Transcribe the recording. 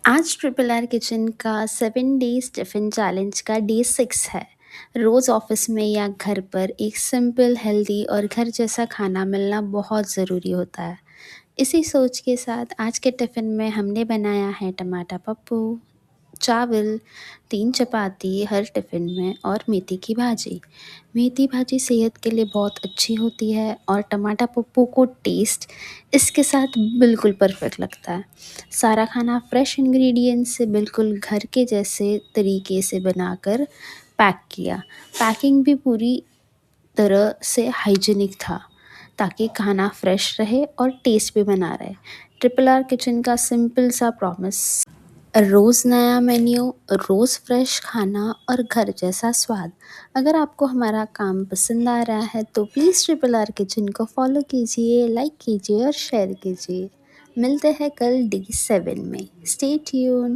आज triple R kitchen का 7 days tiffin challenge का डे 6 है। रोज़ ऑफ़िस में या घर पर एक सिंपल, हेल्दी और घर जैसा खाना मिलना बहुत ज़रूरी होता है। इसी सोच के साथ आज के टिफ़िन में हमने बनाया है टमाटर पप्पू, चावल, 3 चपाती हर टिफ़िन में और मेथी की भाजी। मेथी भाजी सेहत के लिए बहुत अच्छी होती है और टमाटर पप्पू को टेस्ट इसके साथ बिल्कुल परफेक्ट लगता है। सारा खाना फ्रेश इंग्रेडिएंट्स से बिल्कुल घर के जैसे तरीके से बनाकर पैक किया। पैकिंग भी पूरी तरह से हाइजीनिक था ताकि खाना फ्रेश रहे और टेस्ट भी बना रहे। ट्रिपल आर किचन का सिंपल सा प्रॉमिस, रोज़ नया मेन्यू, रोज़ फ्रेश खाना और घर जैसा स्वाद। अगर आपको हमारा काम पसंद आ रहा है तो प्लीज़ ट्रिपल आर किचन को फॉलो कीजिए, लाइक कीजिए और शेयर कीजिए। मिलते हैं कल डे 7 में। Stay tune.